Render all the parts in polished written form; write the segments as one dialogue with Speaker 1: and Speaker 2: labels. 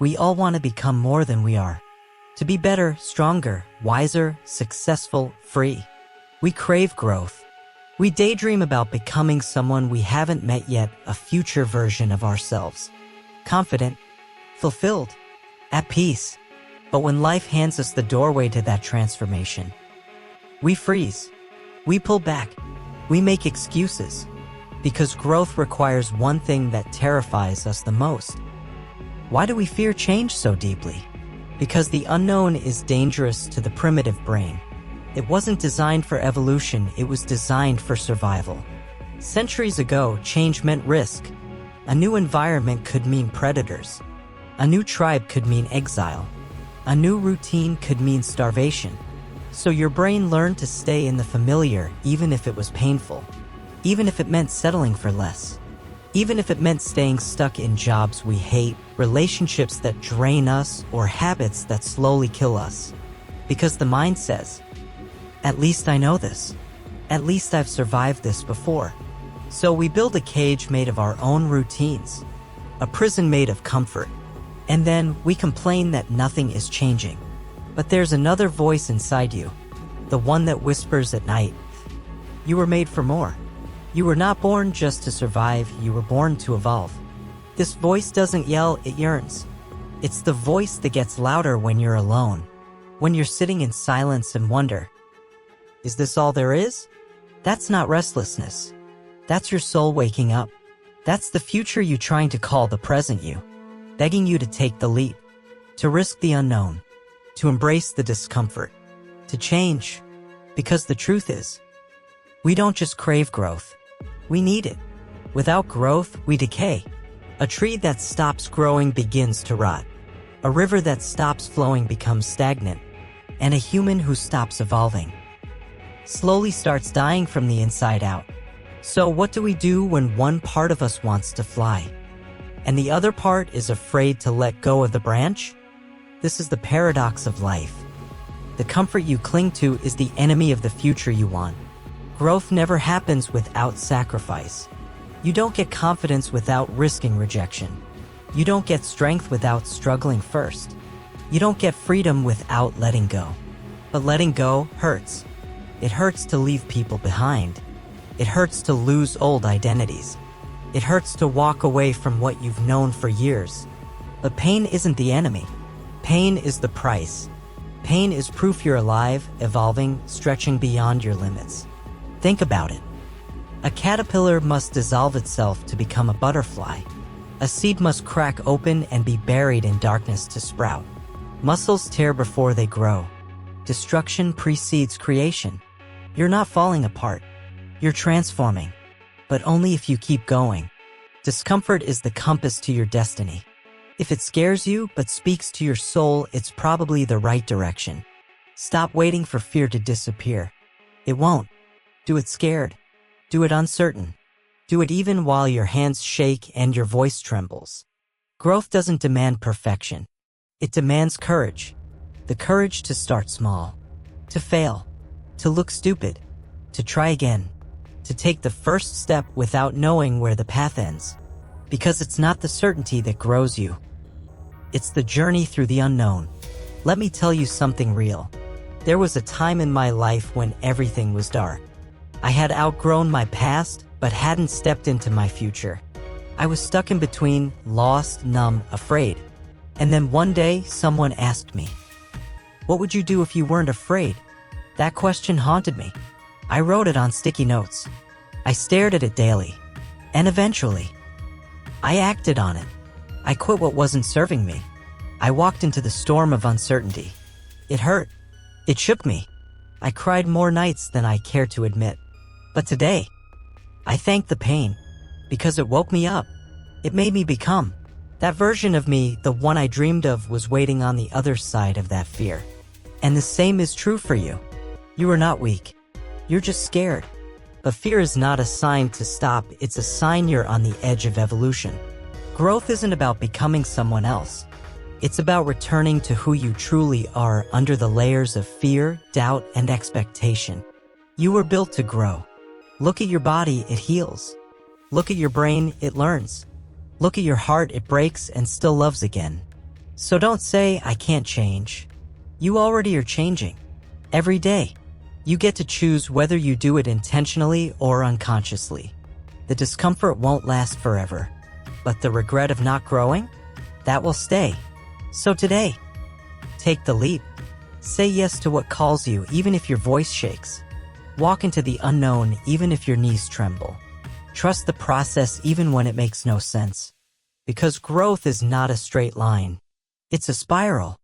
Speaker 1: We all want to become more than we are. To be better, stronger, wiser, successful, free. We crave growth. We daydream about becoming someone we haven't met yet, a future version of ourselves. Confident, fulfilled, at peace. But when life hands us the doorway to that transformation, we freeze. We pull back. We make excuses. Because growth requires one thing that terrifies us the most. Why do we fear change so deeply? Because the unknown is dangerous to the primitive brain. It wasn't designed for evolution, it was designed for survival. Centuries ago, change meant risk. A new environment could mean predators. A new tribe could mean exile. A new routine could mean starvation. So your brain learned to stay in the familiar, even if it was painful. Even if it meant settling for less. Even if it meant staying stuck in jobs we hate, relationships that drain us, or habits that slowly kill us. Because the mind says, at least I know this. At least I've survived this before. So we build a cage made of our own routines. A prison made of comfort. And then we complain that nothing is changing. But there's another voice inside you. The one that whispers at night. You were made for more. You were not born just to survive, you were born to evolve. This voice doesn't yell, it yearns. It's the voice that gets louder when you're alone. When you're sitting in silence and wonder, is this all there is? That's not restlessness. That's your soul waking up. That's the future you trying to call the present you. Begging you to take the leap. To risk the unknown. To embrace the discomfort. To change. Because the truth is, we don't just crave growth. We need it. Without growth, we decay. A tree that stops growing begins to rot. A river that stops flowing becomes stagnant. And a human who stops evolving slowly starts dying from the inside out. So what do we do when one part of us wants to fly, and the other part is afraid to let go of the branch? This is the paradox of life. The comfort you cling to is the enemy of the future you want. Growth never happens without sacrifice. You don't get confidence without risking rejection. You don't get strength without struggling first. You don't get freedom without letting go. But letting go hurts. It hurts to leave people behind. It hurts to lose old identities. It hurts to walk away from what you've known for years. But pain isn't the enemy. Pain is the price. Pain is proof you're alive, evolving, stretching beyond your limits. Think about it. A caterpillar must dissolve itself to become a butterfly. A seed must crack open and be buried in darkness to sprout. Muscles tear before they grow. Destruction precedes creation. You're not falling apart. You're transforming. But only if you keep going. Discomfort is the compass to your destiny. If it scares you but speaks to your soul, it's probably the right direction. Stop waiting for fear to disappear. It won't. Do it scared. Do it uncertain. Do it even while your hands shake and your voice trembles. Growth doesn't demand perfection. It demands courage. The courage to start small. To fail. To look stupid. To try again. To take the first step without knowing where the path ends. Because it's not the certainty that grows you. It's the journey through the unknown. Let me tell you something real. There was a time in my life when everything was dark. I had outgrown my past, but hadn't stepped into my future. I was stuck in between, lost, numb, afraid. And then one day, someone asked me, "What would you do if you weren't afraid?" That question haunted me. I wrote it on sticky notes. I stared at it daily. And eventually, I acted on it. I quit what wasn't serving me. I walked into the storm of uncertainty. It hurt. It shook me. I cried more nights than I care to admit. But today, I thank the pain, because it woke me up. It made me become. That version of me, the one I dreamed of, was waiting on the other side of that fear. And the same is true for you. You are not weak. You're just scared. But fear is not a sign to stop, it's a sign you're on the edge of evolution. Growth isn't about becoming someone else. It's about returning to who you truly are under the layers of fear, doubt, and expectation. You were built to grow. Look at your body, it heals. Look at your brain, it learns. Look at your heart, it breaks and still loves again. So don't say, I can't change. You already are changing. Every day. You get to choose whether you do it intentionally or unconsciously. The discomfort won't last forever, but the regret of not growing, that will stay. So today, take the leap. Say yes to what calls you even if your voice shakes. Walk into the unknown even if your knees tremble. Trust the process even when it makes no sense. Because growth is not a straight line. It's a spiral.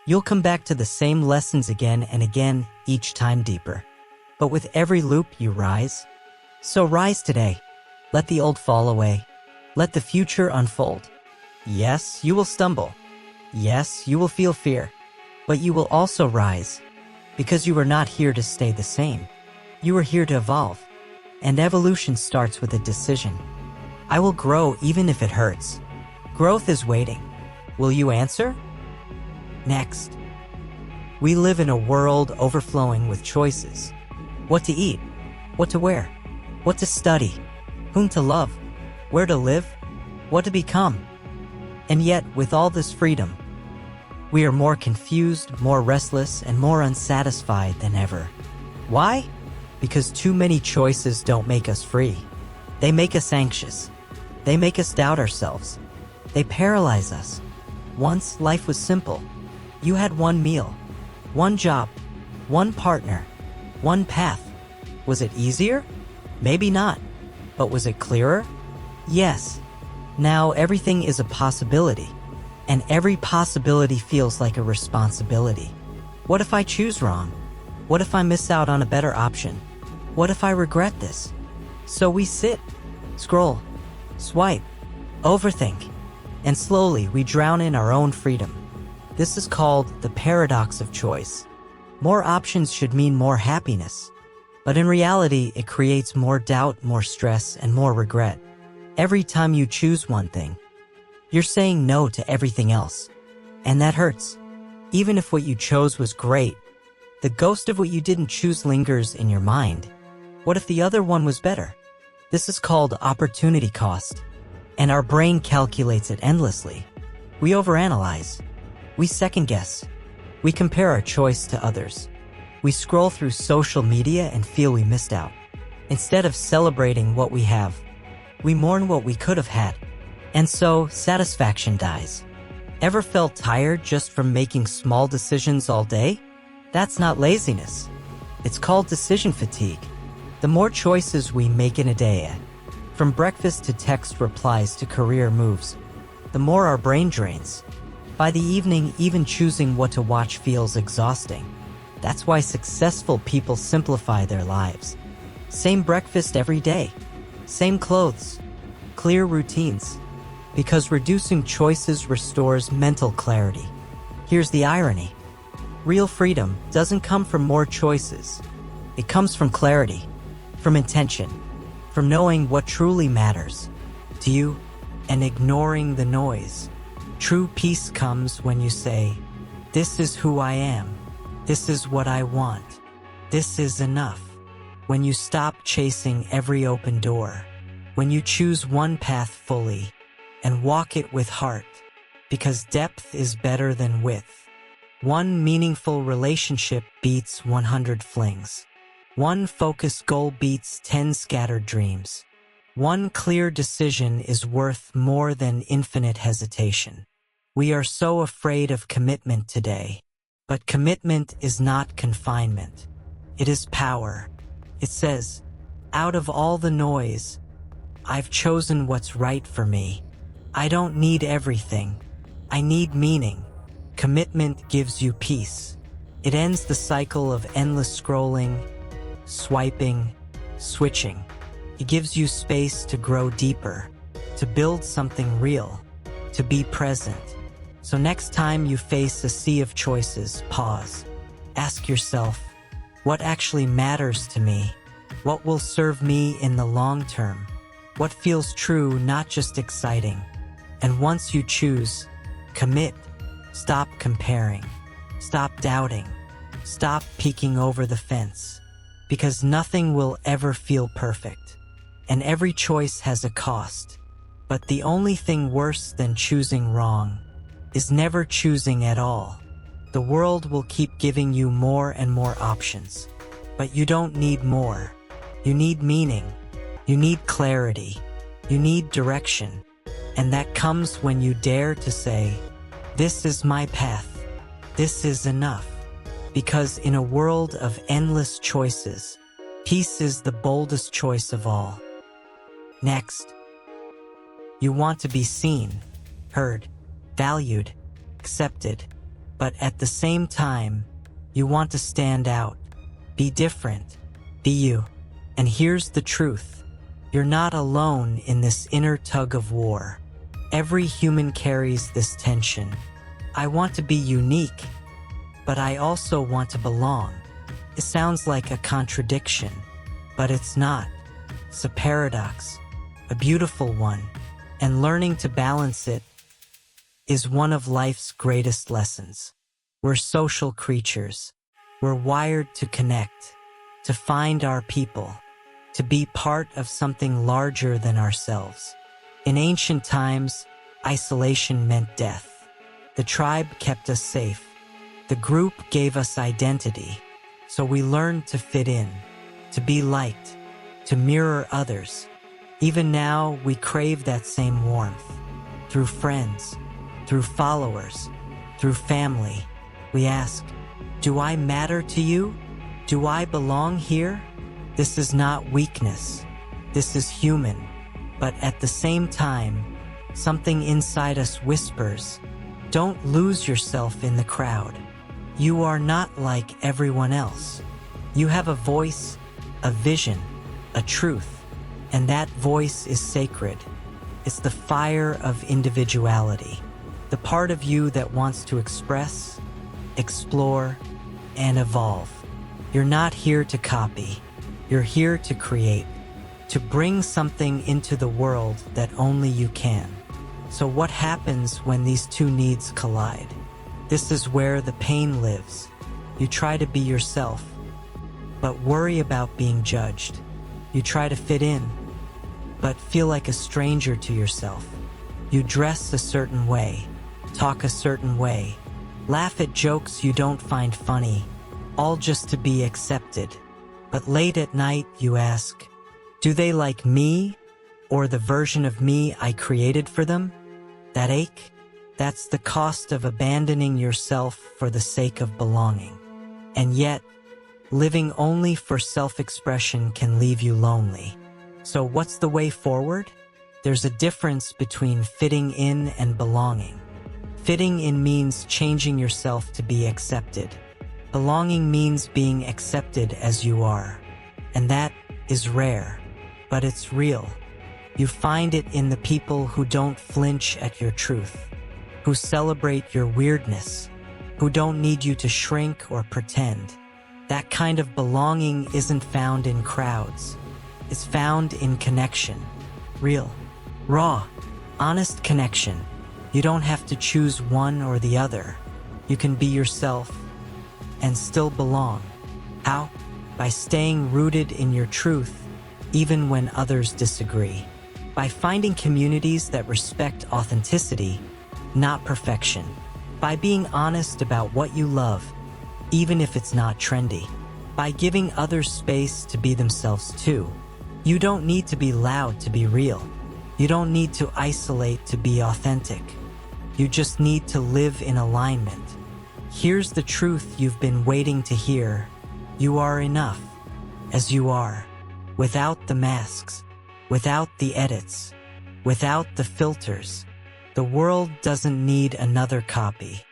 Speaker 1: You'll come back to the same lessons again and again, each time deeper. But with every loop you rise. So rise today. Let the old fall away. Let the future unfold. Yes, you will stumble. Yes, you will feel fear. But you will also rise. Because you are not here to stay the same. You are here to evolve. And evolution starts with a decision. I will grow even if it hurts. Growth is waiting. Will you answer? Next. We live in a world overflowing with choices. What to eat, what to wear, what to study, whom to love, where to live, what to become. And yet, with all this freedom, we are more confused, more restless, and more unsatisfied than ever. Why? Because too many choices don't make us free. They make us anxious. They make us doubt ourselves. They paralyze us. Once, life was simple. You had one meal, one job, one partner, one path. Was it easier? Maybe not. But was it clearer? Yes. Now everything is a possibility, and every possibility feels like a responsibility. What if I choose wrong? What if I miss out on a better option? What if I regret this? So we sit, scroll, swipe, overthink, and slowly we drown in our own freedom. This is called the paradox of choice. More options should mean more happiness. But in reality, it creates more doubt, more stress, and more regret. Every time you choose one thing, you're saying no to everything else. And that hurts. Even if what you chose was great, the ghost of what you didn't choose lingers in your mind. What if the other one was better? This is called opportunity cost. And our brain calculates it endlessly. We overanalyze. We second-guess. We compare our choice to others. We scroll through social media and feel we missed out. Instead of celebrating what we have, we mourn what we could have had. And so, satisfaction dies. Ever felt tired just from making small decisions all day? That's not laziness. It's called decision fatigue. The more choices we make in a day, from breakfast to text replies to career moves, the more our brain drains. By the evening, even choosing what to watch feels exhausting. That's why successful people simplify their lives. Same breakfast every day. Same clothes. Clear routines. Because reducing choices restores mental clarity. Here's the irony. Real freedom doesn't come from more choices. It comes from clarity, from intention, from knowing what truly matters to you and ignoring the noise. True peace comes when you say, this is who I am. This is what I want. This is enough. When you stop chasing every open door. When you choose one path fully and walk it with heart. Because depth is better than width. One meaningful relationship beats 100 flings. One focused goal beats 10 scattered dreams. One clear decision is worth more than infinite hesitation. We are so afraid of commitment today. But commitment is not confinement. It is power. It says, out of all the noise, I've chosen what's right for me. I don't need everything. I need meaning. Commitment gives you peace. It ends the cycle of endless scrolling, swiping, switching. It gives you space to grow deeper, to build something real, to be present. So next time you face a sea of choices, pause. Ask yourself, what actually matters to me? What will serve me in the long term? What feels true, not just exciting? And once you choose, commit. Stop comparing. Stop doubting. Stop peeking over the fence. Because nothing will ever feel perfect. And every choice has a cost. But the only thing worse than choosing wrong is never choosing at all. The world will keep giving you more and more options. But you don't need more. You need meaning. You need clarity. You need direction. And that comes when you dare to say, "This is my path. This is enough." Because in a world of endless choices, peace is the boldest choice of all. Next, you want to be seen, heard, valued, accepted, but at the same time, you want to stand out, be different, be you. And here's the truth. You're not alone in this inner tug of war. Every human carries this tension. I want to be unique, but I also want to belong. It sounds like a contradiction, but it's not. It's a paradox, a beautiful one, and learning to balance it is one of life's greatest lessons. We're social creatures. We're wired to connect, to find our people, to be part of something larger than ourselves. In ancient times, isolation meant death. The tribe kept us safe. The group gave us identity. So we learned to fit in, to be liked, to mirror others. Even now, we crave that same warmth. Through friends, through followers, through family, we ask, "Do I matter to you? Do I belong here?" This is not weakness. This is human. But at the same time, something inside us whispers, "Don't lose yourself in the crowd. You are not like everyone else. You have a voice, a vision, a truth, and that voice is sacred. It's the fire of individuality, the part of you that wants to express, explore, and evolve. You're not here to copy. You're here to create, to bring something into the world that only you can. So what happens when these two needs collide? This is where the pain lives. You try to be yourself, but worry about being judged. You try to fit in, but feel like a stranger to yourself. You dress a certain way, talk a certain way, laugh at jokes you don't find funny, all just to be accepted. But late at night you ask, do they like me or the version of me I created for them? That ache? That's the cost of abandoning yourself for the sake of belonging. And yet, living only for self-expression can leave you lonely. So what's the way forward? There's a difference between fitting in and belonging. Fitting in means changing yourself to be accepted. Belonging means being accepted as you are. And that is rare, but it's real. You find it in the people who don't flinch at your truth, who celebrate your weirdness, who don't need you to shrink or pretend. That kind of belonging isn't found in crowds. It's found in connection. Real, raw, honest connection. You don't have to choose one or the other. You can be yourself and still belong. How? By staying rooted in your truth, even when others disagree. By finding communities that respect authenticity, not perfection. By being honest about what you love, even if it's not trendy. By giving others space to be themselves too. You don't need to be loud to be real. You don't need to isolate to be authentic. You just need to live in alignment. Here's the truth you've been waiting to hear. You are enough, as you are, without the masks, without the edits, without the filters. The world doesn't need another copy.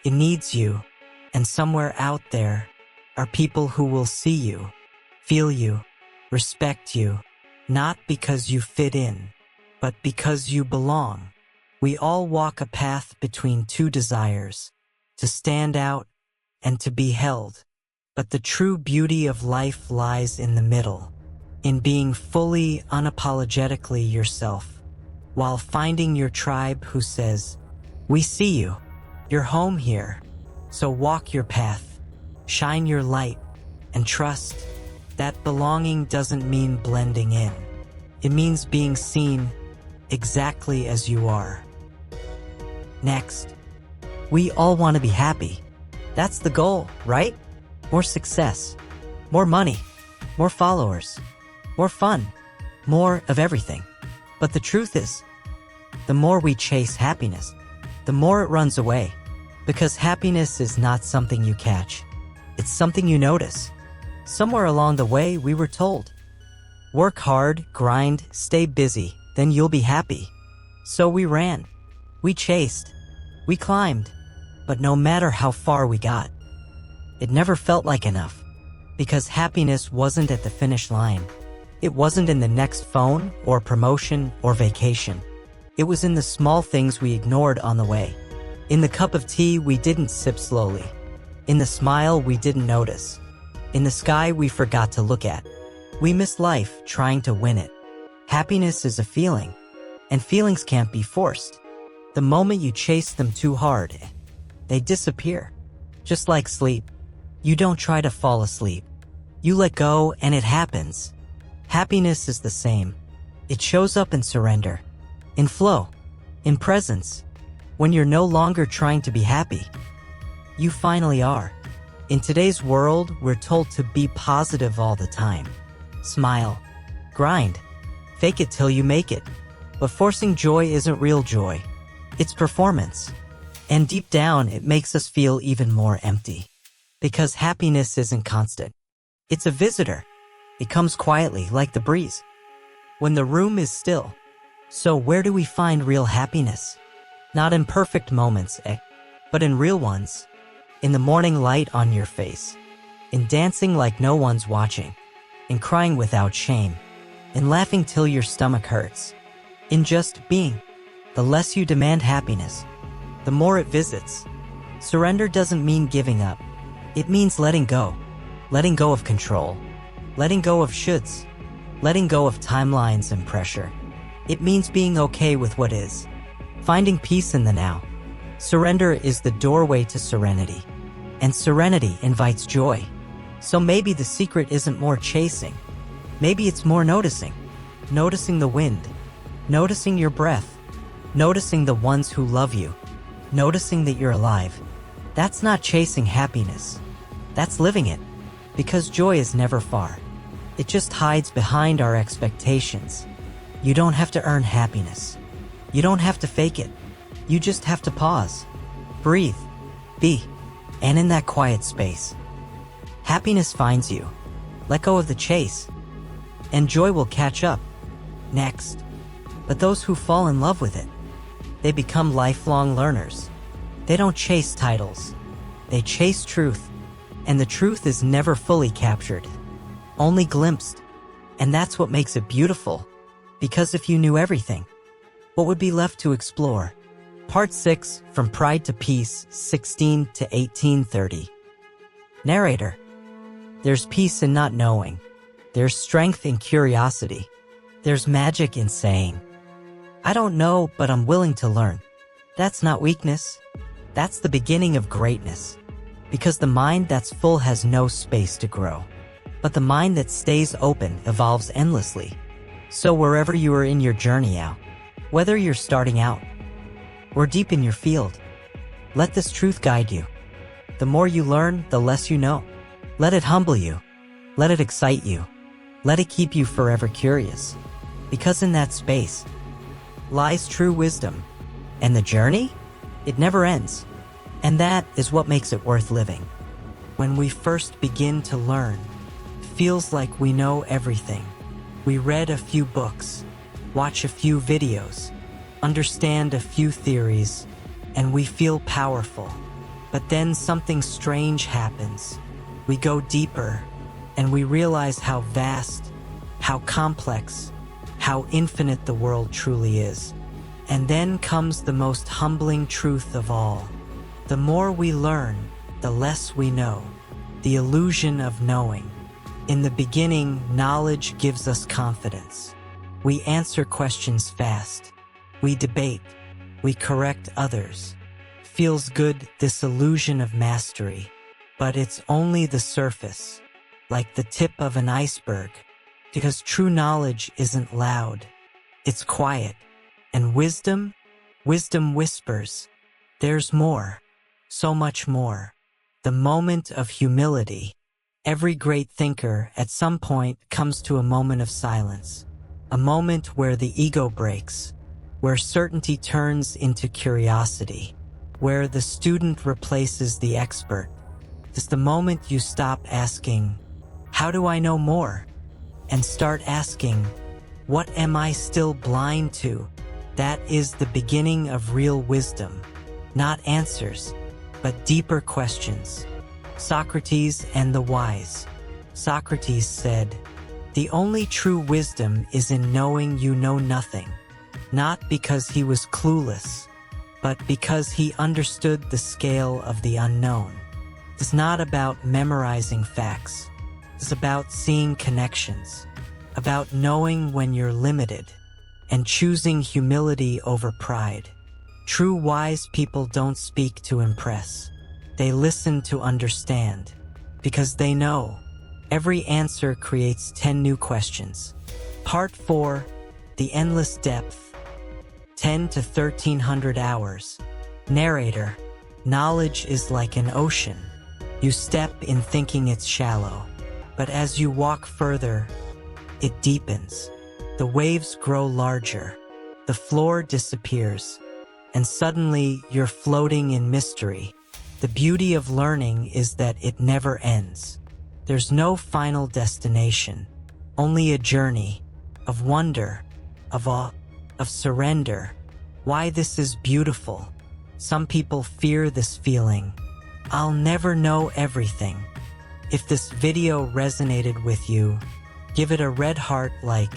Speaker 1: It needs you, and somewhere out there are people who will see you, feel you, respect you, not because you fit in, but because you belong. We all walk a path between two desires, to stand out and to be held. But the true beauty of life lies in the middle, in being fully, unapologetically yourself, while finding your tribe who says, "We see you. You're home here. So walk your path, shine your light, and trust that belonging doesn't mean blending in. It means being seen exactly as you are." Next, We all want to be happy. That's the goal, right? More success, more money, more followers, more fun, more of everything. But the truth is, the more we chase happiness, the more it runs away. Because happiness is not something you catch. It's something you notice. Somewhere along the way, we were told, work hard, grind, stay busy, then you'll be happy. So we ran, we chased, we climbed. But no matter how far we got, it never felt like enough. Because happiness wasn't at the finish line. It wasn't in the next phone, or promotion, or vacation. It was in the small things we ignored on the way. In the cup of tea we didn't sip slowly. In the smile we didn't notice. In the sky we forgot to look at. We miss life trying to win it. Happiness is a feeling, and feelings can't be forced. The moment you chase them too hard, they disappear. Just like sleep. You don't try to fall asleep. You let go and it happens. Happiness is the same. It shows up in surrender, in flow, in presence. When you're no longer trying to be happy, you finally are. In today's world, we're told to be positive all the time. Smile, grind, fake it till you make it. But forcing joy isn't real joy. It's performance. And deep down, it makes us feel even more empty. Because happiness isn't constant. It's a visitor. It comes quietly, like the breeze, when the room is still. So where do we find real happiness? Not in perfect moments, but in real ones. In the morning light on your face. In dancing like no one's watching. In crying without shame. In laughing till your stomach hurts. In just being. The less you demand happiness, the more it visits. Surrender doesn't mean giving up. It means letting go. Letting go of control. Letting go of shoulds. Letting go of timelines and pressure. It means being okay with what is. Finding peace in the now. Surrender is the doorway to serenity. And serenity invites joy. So maybe the secret isn't more chasing. Maybe it's more noticing. Noticing the wind. Noticing your breath. Noticing the ones who love you. Noticing that you're alive. That's not chasing happiness. That's living it. Because joy is never far. It just hides behind our expectations. You don't have to earn happiness. You don't have to fake it. You just have to pause, breathe, be, and in that quiet space, happiness finds you. Let go of the chase, and joy will catch up next. But those who fall in love with it, they become lifelong learners. They don't chase titles. They chase truth, and the truth is never fully captured, only glimpsed. And that's what makes it beautiful. Because if you knew everything, what would be left to explore? Part 6, From Pride to Peace, 16 to 1830. Narrator. There's peace in not knowing. There's strength in curiosity. There's magic in saying, I don't know, but I'm willing to learn. That's not weakness. That's the beginning of greatness. Because the mind that's full has no space to grow. But the mind that stays open evolves endlessly. So wherever you are in your journey out, whether you're starting out or deep in your field, let this truth guide you. The more you learn, the less you know. Let it humble you. Let it excite you. Let it keep you forever curious. Because in that space lies true wisdom. And the journey? It never ends. And that is what makes it worth living. When we first begin to learn, it feels like we know everything. We read a few books, watch a few videos, understand a few theories, and we feel powerful. But then something strange happens. We go deeper, and we realize how vast, how complex, how infinite the world truly is. And then comes the most humbling truth of all. The more we learn, the less we know. The illusion of knowing. In the beginning, knowledge gives us confidence. We answer questions fast. We debate. We correct others. Feels good, this illusion of mastery. But it's only the surface, like the tip of an iceberg. Because true knowledge isn't loud. It's quiet. And wisdom whispers, there's more. so much more. The moment of humility. Every great thinker at some point comes to a moment of silence, a moment where the ego breaks, where certainty turns into curiosity, where the student replaces the expert. It's the moment you stop asking, "How do I know more?" and start asking, "What am I still blind to?" That is the beginning of real wisdom. Not answers, but deeper questions. Socrates and the wise. Socrates said, "The only true wisdom is in knowing you know nothing," not because he was clueless, but because he understood the scale of the unknown. It's not about memorizing facts. It's about seeing connections, about knowing when you're limited, and choosing humility over pride. True wise people don't speak to impress. They listen to understand, because they know every answer creates 10 new questions. Part 4, The Endless Depth. 10 to 1300 hours. Narrator. Knowledge is like an ocean. You step in thinking it's shallow, but as you walk further, it deepens. The waves grow larger, the floor disappears, and suddenly you're floating in mystery. The beauty of learning is that it never ends. There's no final destination, only a journey of wonder, of awe, of surrender. Why this is beautiful. Some people fear this feeling. I'll never know everything. If this video resonated with you, give it a red heart like,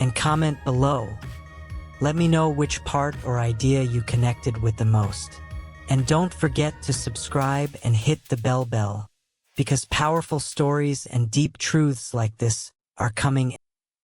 Speaker 1: and comment below. Let me know which part or idea you connected with the most. And don't forget to subscribe and hit the bell, because powerful stories and deep truths like this are coming